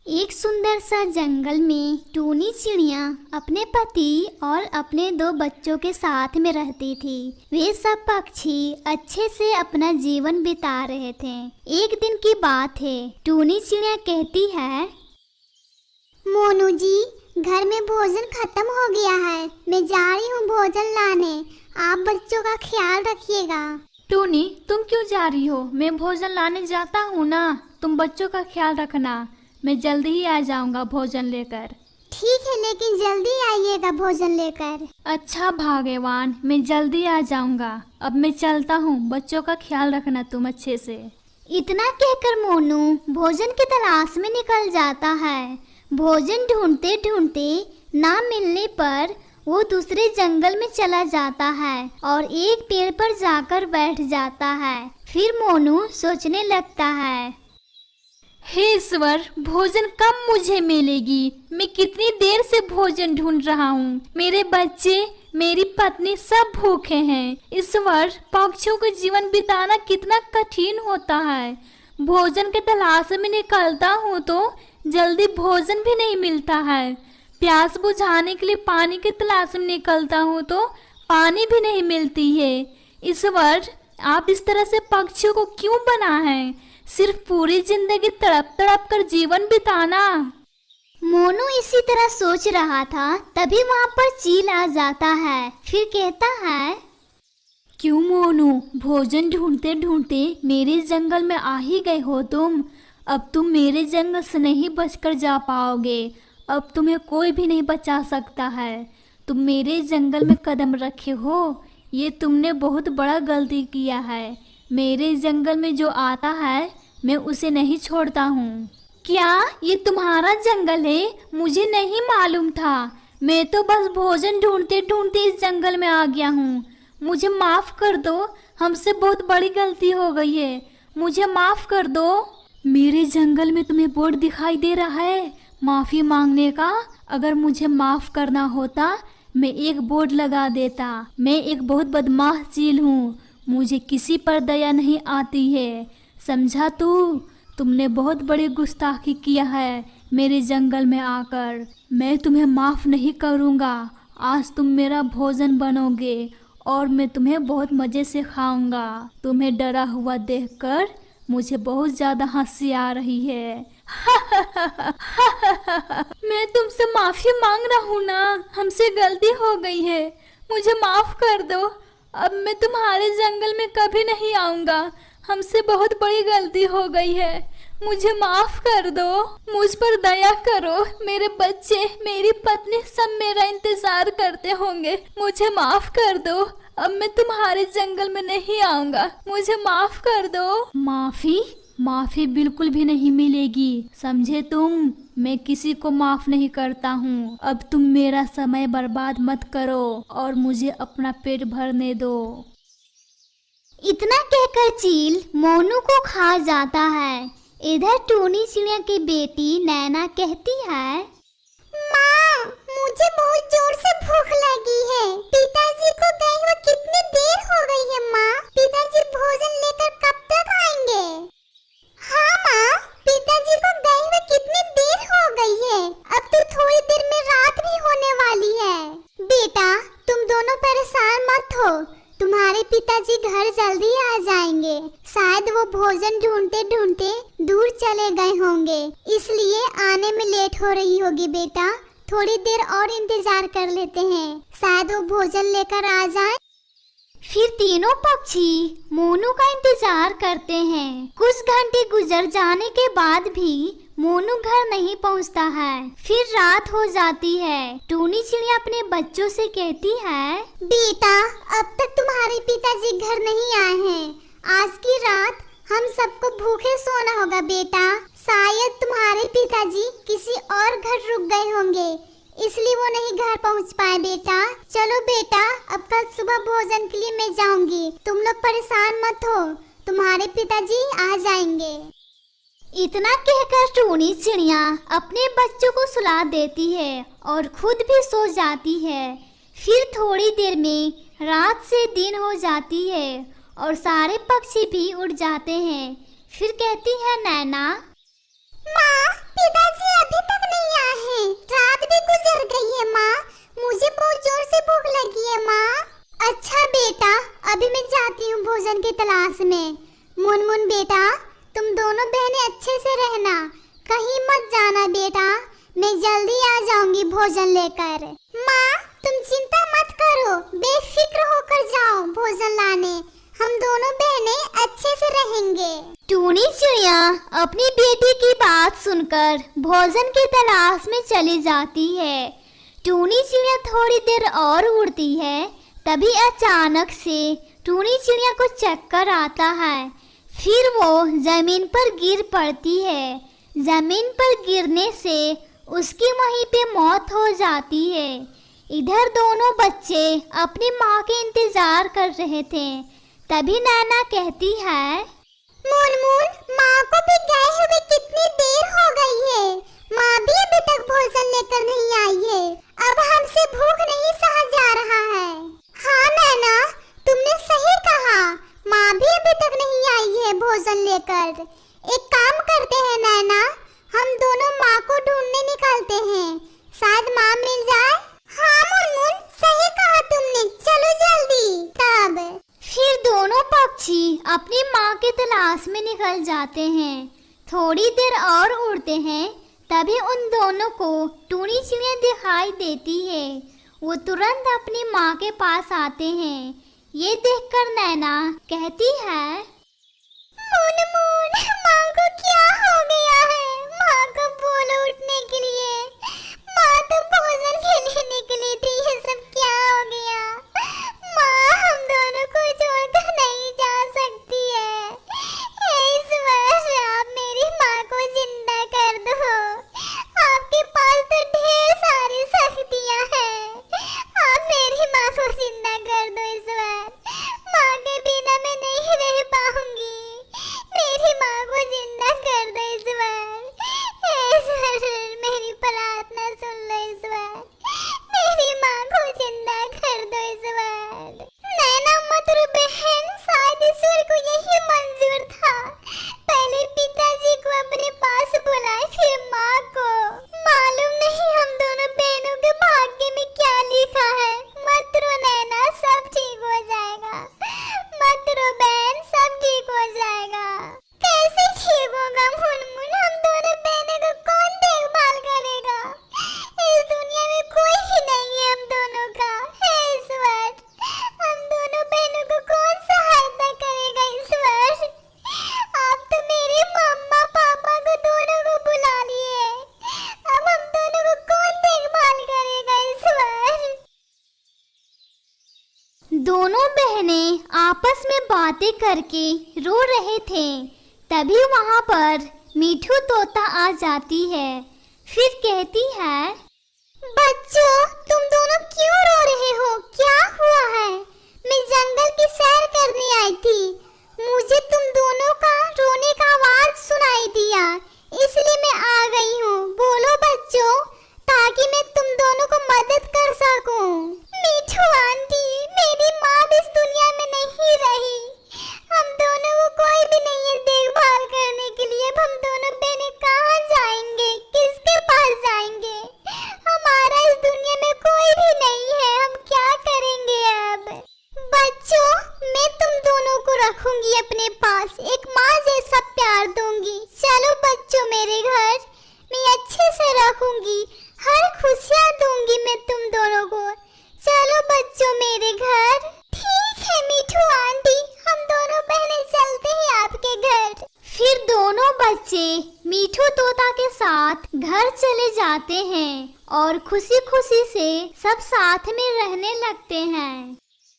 एक सुंदर सा जंगल में टूनी चिड़िया अपने पति और अपने 2 बच्चों के साथ में रहती थी। वे सब पक्षी अच्छे से अपना जीवन बिता रहे थे। एक दिन की बात है, टूनी चिड़िया कहती है, मोनू जी, घर में भोजन खत्म हो गया है। मैं जा रही हूँ भोजन लाने। आप बच्चों का ख्याल रखिएगा। टूनी, तुम क्यों जा रही हो? मैं भोजन लाने जाता हूँ ना, तुम बच्चों का ख्याल रखना। मैं जल्दी ही आ जाऊंगा भोजन लेकर। ठीक है, लेकिन जल्दी आइएगा भोजन लेकर। अच्छा भाग्यवान, मैं जल्दी आ जाऊंगा। अब मैं चलता हूँ, बच्चों का ख्याल रखना तुम अच्छे से। इतना कहकर मोनू भोजन की तलाश में निकल जाता है। भोजन ढूंढते ढूंढते ना मिलने पर वो दूसरे जंगल में चला जाता है और एक पेड़ पर जाकर बैठ जाता है। फिर मोनू सोचने लगता है, हे ईश्वर, भोजन कब मुझे मिलेगी? मैं कितनी देर से भोजन ढूंढ रहा हूँ। मेरे बच्चे, मेरी पत्नी सब भूखे हैं। ईश्वर, पक्षियों का जीवन बिताना कितना कठिन होता है। भोजन के तलाश में निकलता हूँ तो जल्दी भोजन भी नहीं मिलता है। प्यास बुझाने के लिए पानी की तलाश में निकलता हूँ तो पानी भी नहीं मिलती है। ईश्वर, आप इस तरह से पक्षियों को क्यों बना है? सिर्फ पूरी जिंदगी तड़प तड़प कर जीवन बिताना। मोनू इसी तरह सोच रहा था, तभी वहाँ पर चील आ जाता है। फिर कहता है, क्यों मोनू, भोजन ढूंढते ढूंढते मेरे जंगल में आ ही गए हो तुम। अब तुम मेरे जंगल से नहीं बचकर जा पाओगे। अब तुम्हें कोई भी नहीं बचा सकता है। तुम मेरे जंगल में कदम रखे हो, ये तुमने बहुत बड़ा गलती किया है। मेरे जंगल में जो आता है मैं उसे नहीं छोड़ता हूँ। क्या ये तुम्हारा जंगल है? मुझे नहीं मालूम था। मैं तो बस भोजन ढूंढते ढूंढते इस जंगल में आ गया हूँ। मुझे माफ़ कर दो, हमसे बहुत बड़ी गलती हो गई है। मुझे माफ़ कर दो। मेरे जंगल में तुम्हें बोर्ड दिखाई दे रहा है माफ़ी मांगने का? अगर मुझे माफ़ करना होता मैं एक बोर्ड लगा देता। मैं एक बहुत बदमाश चील हूँ, मुझे किसी पर दया नहीं आती है, समझा तू? तुमने बहुत बड़ी गुस्ताखी किया है मेरे जंगल में आकर। मैं तुम्हें माफ़ नहीं करूँगा। आज तुम मेरा भोजन बनोगे और मैं तुम्हें बहुत मज़े से खाऊंगा। तुम्हें डरा हुआ देखकर मुझे बहुत ज़्यादा हंसी आ रही है। मैं तुमसे माफ़ी मांग रहा हूँ ना, हमसे गलती हो गई है, मुझे माफ़ कर दो। अब मैं तुम्हारे जंगल में कभी नहीं आऊँगा। हमसे बहुत बड़ी गलती हो गई है, मुझे माफ़ कर दो। मुझ पर दया करो। मेरे बच्चे, मेरी पत्नी सब मेरा इंतज़ार करते होंगे। मुझे माफ़ कर दो। अब मैं तुम्हारे जंगल में नहीं आऊँगा, मुझे माफ़ कर दो। माफ़ी बिल्कुल भी नहीं मिलेगी, समझे तुम? मैं किसी को माफ़ नहीं करता हूँ। अब तुम मेरा समय बर्बाद मत करो और मुझे अपना पेट भरने दो। इतना कहकर चील मोनू को खा जाता है। इधर टूनी चिड़िया की बेटी नैना कहती है, माँ, मुझे बहुत जोर से भूख लगी है। पिताजी को गए हुए कितनी देर हो गई है माँ? पिताजी भोजन लेकर कब तक आएंगे? हाँ माँ, पिताजी को गए हुए कितनी देर हो गई है। अब तो थोड़ी देर में रात भी होने वाली है। बेटा, तुम दोनों परेशान मत हो, तुम्हारे पिताजी घर जल्दी आ जाएंगे। शायद वो भोजन ढूंढते ढूंढते दूर चले गए होंगे, इसलिए आने में लेट हो रही होगी। बेटा, थोड़ी देर और इंतजार कर लेते हैं, शायद वो भोजन लेकर आ जाए। फिर तीनों पक्षी मोनू का इंतजार करते हैं। कुछ घंटे गुजर जाने के बाद भी मोनू घर नहीं पहुंचता है। फिर रात हो जाती है। टूनी चिड़िया अपने बच्चों से कहती है, बेटा, अब तक तुम्हारे पिताजी घर नहीं आए हैं। आज की रात हम सबको भूखे सोना होगा बेटा। शायद तुम्हारे पिताजी किसी और घर रुक गए होंगे, इसलिए वो नहीं घर पहुंच पाए। बेटा चलो बेटा, अब कल सुबह भोजन के लिए मैं जाऊंगी। तुम लोग परेशान मत हो, तुम्हारे पिताजी आ जाएंगे। इतना कहकर टूनी चिड़िया अपने बच्चों को सुला देती है और खुद भी सो जाती है। फिर थोड़ी देर में रात से दिन हो जाती है और सारे पक्षी भी उड़ जाते हैं। फिर कहती है नैना, माँ, पिताजी अभी तक नहीं आए हैं। रात भी गुजर गई है माँ। मुझे बहुत जोर से भूख लगी है माँ। अच्छा बेटा, अभी मैं जाती हूँ भोजन की तलाश में। मुनमुन बेटा, तुम दोनों बहनें अच्छे से रहना, कहीं मत जाना बेटा। मैं जल्दी आ जाऊंगी भोजन लेकर। माँ, तुम चिंता मत करो, बेफिक्र होकर जाओ भोजन लाने। हम दोनों बहनें अच्छे से रहेंगे। टूनी चिड़िया अपनी बेटी की बात सुनकर भोजन की तलाश में चली जाती है। टूनी चिड़िया थोड़ी देर और उड़ती है, तभी अचानक से टूनी चिड़िया को चक्कर आता है। फिर वो जमीन पर गिर पड़ती है। जमीन पर गिरने से उसकी वहीं पे मौत हो जाती है। इधर दोनों बच्चे अपनी माँ के इंतजार कर रहे थे। तभी नैना कहती है, मुनमुन, माँ को भी गए हुए कितनी देर हो गई है। माँ भी अभी तक भोजन लेकर नहीं आई है। अब हमसे भूख नहीं सहा जा रहा है। हाँ नैना, तुमने सही कहा। माँ भी अभी तक नहीं आई है भोजन लेकर। एक काम करते हैं नैना, हम दोनों माँ को ढूंढने निकलते हैं। शायद माँ मिल जाए। हाँ मुनमुन, सही कहा तुमने। चलो जल्दी। तब फिर दोनों पक्षी अपनी माँ की तलाश में निकल जाते हैं। थोड़ी देर और उड़ते हैं, तभी उन दोनों को टूनी चिड़िया दिखाई देती है। वो तुरंत अपनी माँ के पास आते हैं। ये देखकर नैना कहती है, मुनमुन, माँ को क्या हो गया है? माँ को बोलो उठने के लिए। माँ तो भोजन के लिए निकली थी, ये सब क्या हो गया? माँ हम दोनों को छोड़कर नहीं जा सकती है। ईश्वर, आप मेरी माँ को जिंदा कर दो। आपके पास तो ढेर सारी शक्तियाँ हैं। आप मेरी माँ को जिंदा कर दो ईश्वर। माँ के बिना मैं नहीं रह पाऊंगी। मेरी माँ को जिंदा कर दो ईश्वर। ईश्वर, मेरी प्रार्थना सुन लो ईश्वर। मेरी माँ को जिंदा कर दो ईश्वर। नैना मत रो बहन, शायद ईश्वर को यही मंजूर था। पहले पिताजी को अपने पास बुलाए, फिर माँ को। मालूम नहीं हम दोनों बहनों के भाग्य में क्या लिखा है। मत रो नैना, सब ठीक हो जाएगा। मत रो बहन, सब ठीक हो जाएगा। कैसे ठीक होगा मुनमुन? हम दोनों बहनों को कौन देखभाल करेगा? इस दुनिया में कोई भी नहीं है हम दोनों का। हे ईश्वर, हम दोनों बहनों को कौन सहायता करेगा ईश्वर? आप तो मेरे मम्मा पापा को दोनों को बुला लिए। अब हम दोनों को कौन देखभाल करेगा ईश्वर? दोनों बहनें आपस में बातें करके रो रहे थे। तभी वहाँ पर मीठू तोता आ जाती है। फिर कहती है, बच्चों, तुम दोनों क्यों रो रहे हो? क्या हुआ है? मैं जंगल की सैर करने आई थी। मुझे तुम दोनों का रोने का आवाज सुनाई दिया, इसलिए मैं आ गई हूँ। बोलो बच्चों, ताकि मैं तुम दोनों को मदद कर सकूं। मीठू आंटी, मेरी माँ भी इस दुनिया में नहीं रही। हम दोनों को कोई भी नहीं है देखभाल करने के लिए। अब हम दोनों बहनें कहाँ जाएंगे? किसके पास जाएंगे? हमारा इस दुनिया में कोई भी नहीं है। हम क्या करेंगे अब? बच्चों, मैं तुम दोनों को रखूंगी अपने पास, एक माँ जैसा प्यार दूंगी। चलो बच्चों मेरे घर, मैं अच्छे से रखूंगी, हर खुशियाँ दूंगी मैं तुम दोनों को। चलो बच्चों मेरे घर। ठीक है मीठू आंटी, हम दोनों बहनें चलते हैं आपके घर। फिर दोनों बच्चे मीठू तोता के साथ घर चले जाते हैं और खुशी खुशी से सब साथ में रहने लगते हैं।